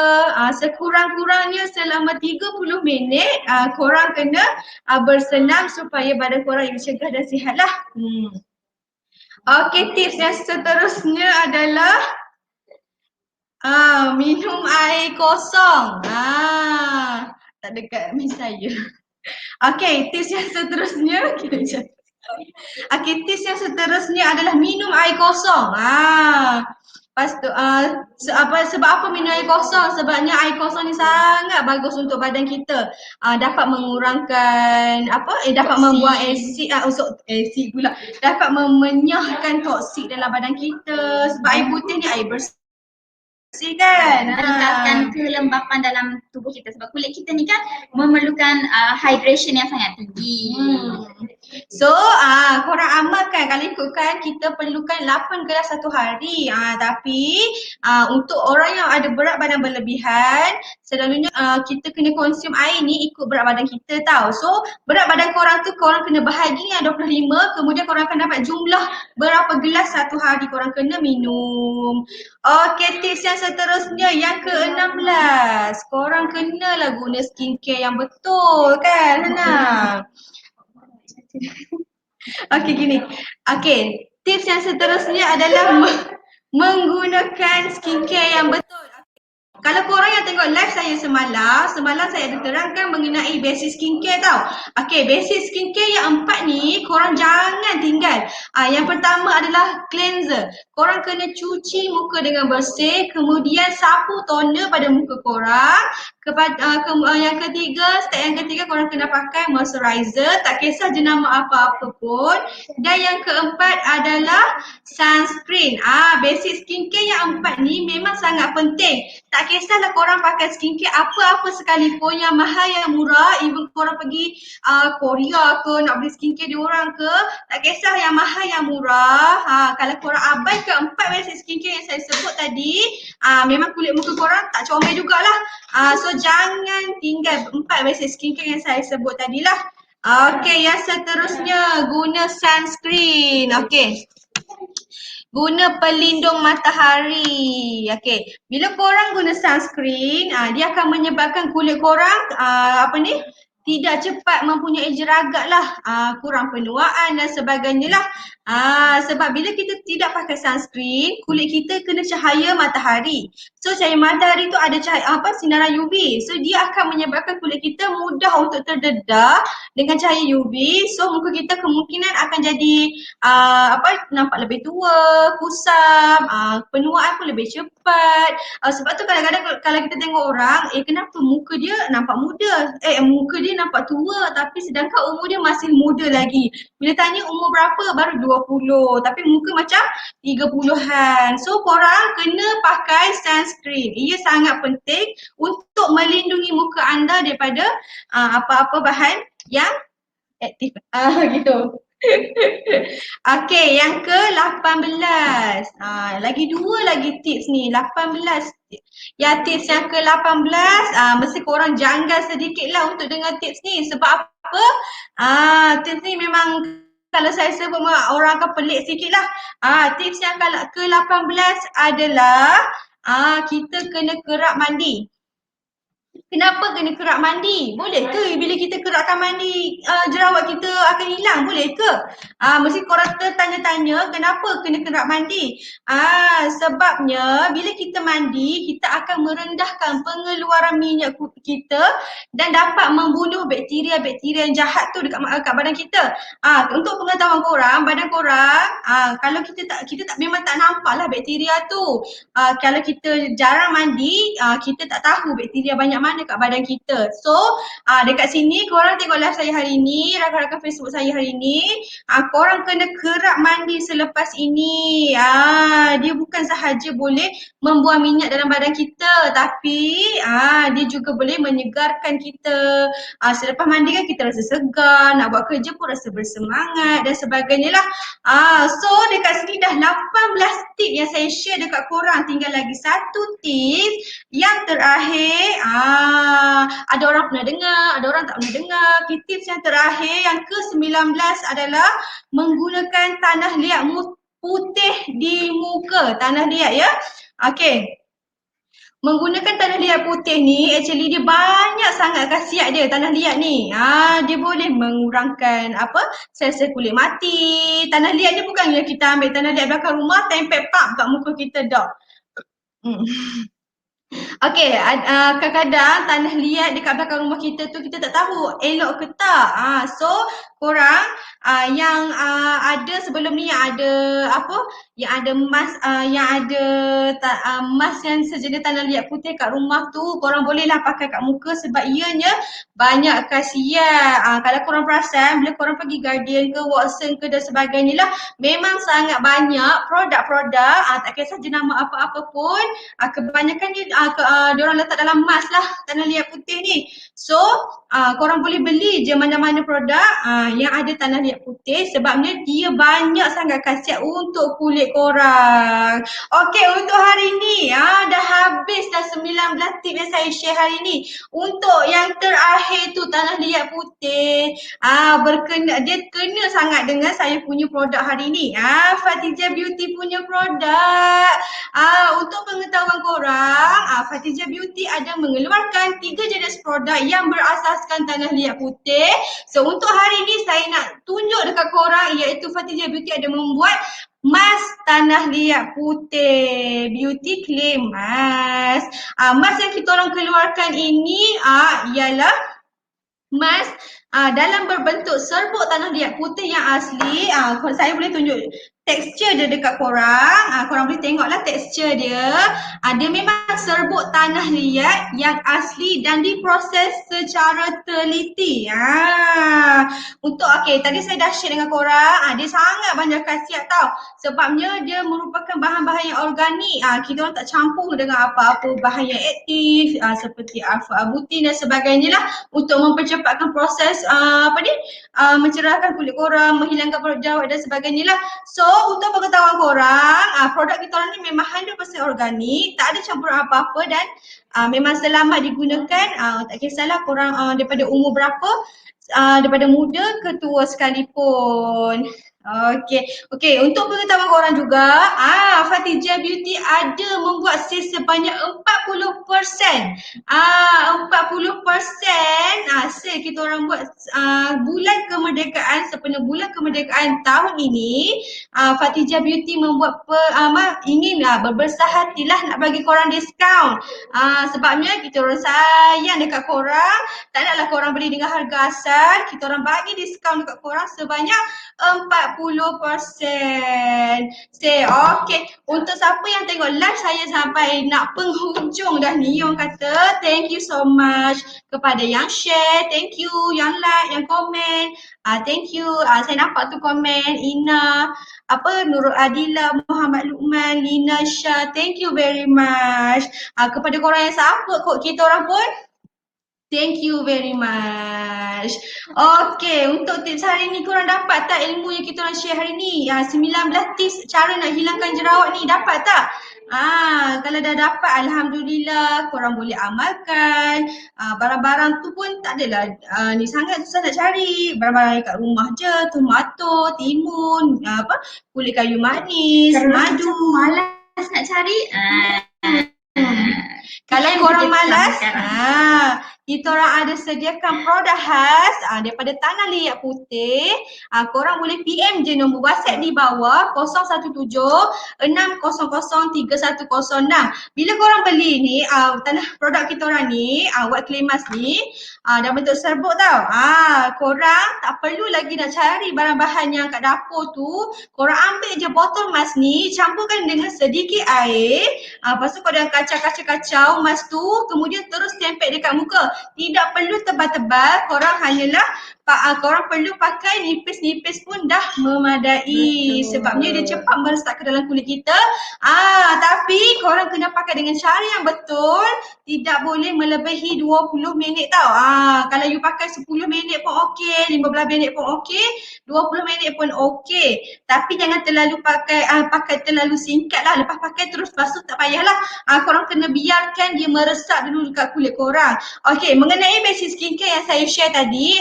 sekurang-kurangnya selama 30 minit korang kena bersenam supaya badan korang jadi cergas dan sihat lah. Okey, tips yang seterusnya adalah minum air kosong. Tak dekat mic saya. Okey, tips yang seterusnya tips yang seterusnya adalah minum air kosong. Sebab apa minum air kosong? Sebabnya air kosong ni sangat bagus untuk badan kita. Dapat mengurangkan dapat membuang asid pula. Dapat menyahkan toksik dalam badan kita. Sebab air putih ni air bersih kan. Meningkatkan kelembapan dalam tubuh kita sebab kulit kita ni kan memerlukan hydration yang sangat tinggi. So, korang amalkan. Kalau ikutkan, kita perlukan 8 gelas satu hari. Tapi untuk orang yang ada berat badan berlebihan, selalunya kita kena konsum air ni ikut berat badan kita tau. So, berat badan korang tu korang kena bahagi dengan 25, kemudian korang akan dapat jumlah berapa gelas satu hari korang kena minum. Okey, tips yang seterusnya yang ke-16. Korang kenalah guna skincare yang betul kan, Hana? Okey, gini. Okey, tips yang seterusnya adalah menggunakan skincare yang betul. Kalau korang yang tengok live saya semalam saya ada terangkan mengenai basic skincare tau. Okey, basic skincare yang 4 ni korang jangan tinggal. Yang pertama adalah cleanser. Korang kena cuci muka dengan bersih, kemudian sapu toner pada muka korang. Step yang ketiga korang kena pakai moisturizer, tak kisah jenama apa-apa pun. Dan yang keempat adalah sunscreen. Basic skincare yang 4 ni memang sangat penting. Tak kisahlah korang pakai skincare apa-apa sekalipun, yang mahal yang murah, even korang pergi Korea ke nak beli skincare diorang ke, tak kisah yang mahal yang murah. Kalau korang abaikan 4 basic skincare yang saya sebut tadi, memang kulit muka korang tak comel jugalah. So jangan tinggal 4 basic skincare yang saya sebut tadilah. Okey, yang seterusnya guna sunscreen. Okey. Guna pelindung matahari. Okey, bila korang guna sunscreen, dia akan menyebabkan kulit korang tidak cepat mempunyai jerawat lah, kurang penuaan dan sebagainya lah. Sebab bila kita tidak pakai sunscreen, kulit kita kena cahaya matahari. So cahaya matahari tu ada sinaran UV. So dia akan menyebabkan kulit kita mudah untuk terdedah dengan cahaya UV. So muka kita kemungkinan akan jadi nampak lebih tua, kusam, penuaan pun lebih cepat. Sebab tu kadang-kadang kalau kita tengok orang, kenapa muka dia nampak muda? Muka dia nampak tua tapi sedangkan umur dia masih muda lagi. Bila tanya umur berapa, baru 20, tapi muka macam 30-an. So korang kena pakai sunscreen. Ia sangat penting untuk melindungi muka anda daripada apa-apa bahan yang aktif. Gitu. Okey, yang ke-18. Lagi 2 lagi tips ni, 18. Ya, tips yang ke-18, mesti korang janggal sedikit lah untuk dengar tips ni. Sebab apa? Tips ni memang kalau saya sebut orang akan pelik sikit lah. Tips yang ke-18 adalah kita kena kerap mandi. Kenapa kena kerap mandi? Boleh ke bila kita kerakkan mandi jerawat kita akan hilang? Boleh ke? Mesti korang tertanya-tanya kenapa kena kerap mandi? Sebabnya bila kita mandi, kita akan merendahkan pengeluaran minyak kita dan dapat membunuh bakteria-bakteria yang jahat tu dekat badan kita. Untuk pengetahuan korang, badan korang, kalau kita memang tak nampak lah bakteria tu. Kalau kita jarang mandi, kita tak tahu bakteria banyak mana kat badan kita. So, dekat sini korang tengok live saya hari ni, rakan-rakan Facebook saya hari ni, korang kena kerap mandi selepas ini. Dia bukan sahaja boleh membuang minyak dalam badan kita, tapi dia juga boleh menyegarkan kita. Selepas mandi kan kita rasa segar, nak buat kerja pun rasa bersemangat dan sebagainya lah. So, dekat sini dah 18 tips yang saya share dekat korang. Tinggal lagi satu tips yang terakhir. Ada orang pernah dengar, ada orang tak pernah dengar. Tips yang terakhir yang ke-19 adalah menggunakan tanah liat putih di muka. Tanah liat ya. Okey. Menggunakan tanah liat putih ni, actually dia banyak sangat khasiat dia, tanah liat ni. Dia boleh mengurangkan sel-sel kulit mati. Tanah liat ni bukan yang kita ambil tanah liat belakang rumah, tempel pap kat muka kita dah. Okey, kadang-kadang tanah liat dekat belakang rumah kita tu kita tak tahu elok ke tak. So korang yang ada sebelum ni yang ada mask yang sejenis tanah liat putih kat rumah tu, korang bolehlah pakai kat muka sebab ianya banyak khasiat. Kalau korang perasan bila korang pergi Guardian ke Watson ke dan sebagainya lah, memang sangat banyak produk-produk, tak kisah jenama apa-apa pun, kebanyakan diorang letak dalam mask lah tanah liat putih ni. So korang boleh beli je mana-mana produk yang ada tanah liat putih sebabnya dia banyak sangat khasiat untuk kulit korang. Okey, untuk hari ni dah habis dah 19 tip yang saya share hari ni. Untuk yang terakhir tu tanah liat putih, dia kena sangat dengan saya punya produk hari ni. Fatijah Beauty punya produk. Untuk pengetahuan korang, Fatijah Beauty ada mengeluarkan 3 jenis produk yang berasaskan tanah liat putih. So untuk hari ni saya nak tunjuk dekat korang iaitu Fatijah Beauty ada membuat mask tanah liat putih, beauty clay mask. Mask yang kita orang keluarkan ini ialah mask dalam berbentuk serbuk tanah liat putih yang asli. Saya boleh tunjuk tekstur dia dekat korang. Korang boleh tengoklah tekstur dia. Dia memang serbuk tanah liat yang asli dan diproses secara teliti. Tadi saya dah share dengan korang. Dia sangat banyak khasiat tau. Sebabnya dia merupakan bahan-bahan yang organik. Kita orang tak campur dengan apa-apa bahan yang aktif seperti alpha-arbutin dan sebagainya lah untuk mempercepatkan proses mencerahkan kulit korang, menghilangkan produk jerawat dan sebagainya lah. So untuk pengetahuan korang, produk kita orang ni memang 100% organik, tak ada campuran apa-apa dan memang selamat digunakan. Tak kisahlah korang daripada umur berapa, daripada muda ke tua sekalipun. Okey, untuk pengetahuan korang juga, Fatijah Beauty ada membuat sale sebanyak 40%. 40% sale kita orang buat bulan kemerdekaan, sepenuh bulan kemerdekaan tahun ini. Fatijah Beauty membuat ingin berbesar hatilah nak bagi korang diskaun. Sebabnya kita orang sayang dekat korang, tak naklah korang beli dengan harga asal, kita orang bagi diskaun dekat korang sebanyak 40%. Okey, untuk siapa yang tengok live saya sampai nak penghujung dah ni, orang kata thank you so much kepada yang share, thank you, yang like, yang komen. Thank you. Saya nampak tu komen Ina, Nurul Adila, Muhammad Luqman, Lina Shah. Thank you very much. Kepada korang yang support kod kita orang pun, thank you very much. Okey, untuk tips hari ni korang dapat tak ilmu yang kita orang share hari ni? 19 tips cara nak hilangkan jerawat ni, dapat tak? Kalau dah dapat, alhamdulillah, korang boleh amalkan. Barang-barang tu pun tak adalah ni sangat susah nak cari. Barang-barang kat rumah je, tomato, timun, kulit kayu manis, madu. Malas nak cari. Kalau korang malas, kita orang ada sediakan produk khas daripada tanah liat putih. Korang boleh PM je nombor WhatsApp di bawah 017-600-3106. Bila korang beli ni, tanah produk kita orang ni, white clay mask ni, dah bentuk serbuk tau. Korang tak perlu lagi nak cari barang-bahan yang kat dapur tu. Korang ambil je botol mask ni, campurkan dengan sedikit air. Lepas tu korang kacau-kacau mask tu, kemudian terus tempel dekat muka. Tidak perlu tebal-tebal, korang hanyalah korang perlu pakai nipis-nipis pun dah memadai. Betul. Sebabnya dia cepat meresap ke dalam kulit kita. Tapi korang kena pakai dengan cara yang betul, tidak boleh melebihi 20 minit tau. Kalau you pakai 10 minit pun okey, 15 minit pun okey, 20 minit pun okey. Tapi jangan terlalu pakai terlalu singkat lah. Lepas pakai terus basuh tak payahlah. Korang kena biarkan dia meresap dulu dekat kulit korang. Okey, mengenai basic skincare yang saya share tadi,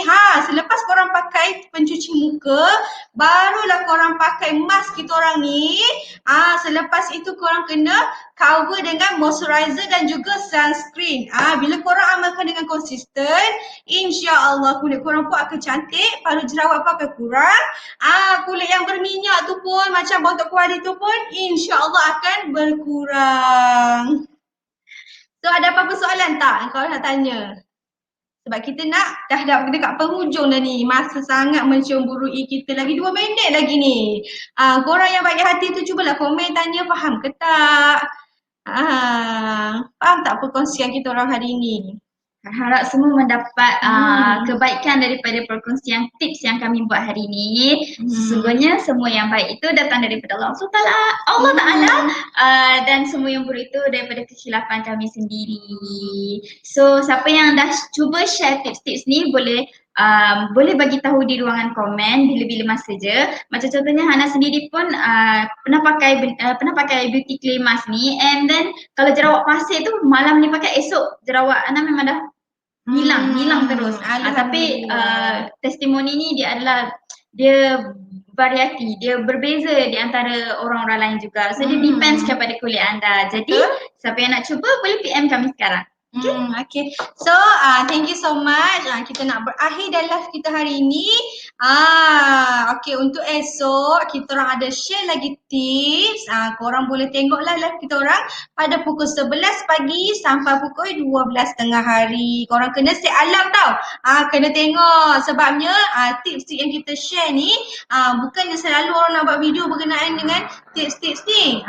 selepas korang pakai pencuci muka, barulah korang pakai mask kita orang ni. Selepas itu korang kena cover dengan moisturizer dan juga sunscreen. Bila korang amalkan dengan konsisten, insya-Allah kulit korang pun akan cantik, paru jerawat pun akan kurang. Kulit yang berminyak tu pun, macam bontot kuali tu pun, insya-Allah akan berkurang. So ada apa-apa soalan tak kalau nak tanya? Sebab kita dah dekat penghujung dah ni. Masa sangat mencemburui kita. Lagi 2 minit lagi ni. Korang yang baik hati tu cubalah komen tanya faham ke tak? Faham tak perkongsian kita orang hari ni? Harap semua mendapat kebaikan daripada perkongsian tips yang kami buat hari ini. Sesungguhnya semua yang baik itu datang daripada Allah Ta'ala, dan semua yang buruk itu daripada kesilapan kami sendiri. So siapa yang dah cuba share tips-tips ni boleh boleh bagi tahu di ruangan komen bila-bila masa je. Macam contohnya Hana sendiri pun pernah pakai beauty clay mask ni, and then kalau jerawat pasir tu malam ni pakai, esok jerawat Hana memang dah hilang terus. Tapi testimoni ni dia adalah variati, dia berbeza di antara orang-orang lain juga. So dia depends kepada kulit anda. Jadi siapa yang nak cuba boleh PM kami sekarang. Okay. So thank you so much. Kita nak berakhir dah live kita hari ini. Okay, untuk esok kita orang ada share lagi tips. Korang boleh tengoklah live kita orang pada pukul 11 pagi sampai pukul 12 tengah hari. Korang kena set alarm tau. Kena tengok sebabnya tips-tips yang kita share ni bukannya selalu orang nak buat video berkenaan dengan tips-tips ni.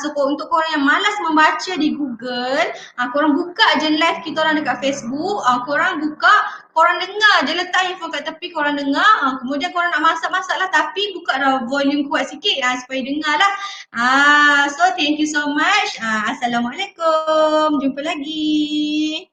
So untuk korang yang malas membaca di Google, korang buka je live kita orang dekat Facebook, korang buka, korang dengar je, letak handphone kat tepi, korang dengar, kemudian korang nak masak-masak lah, tapi buka dah volume kuat sikit supaya dengar lah. So thank you so much. Assalamualaikum, jumpa lagi.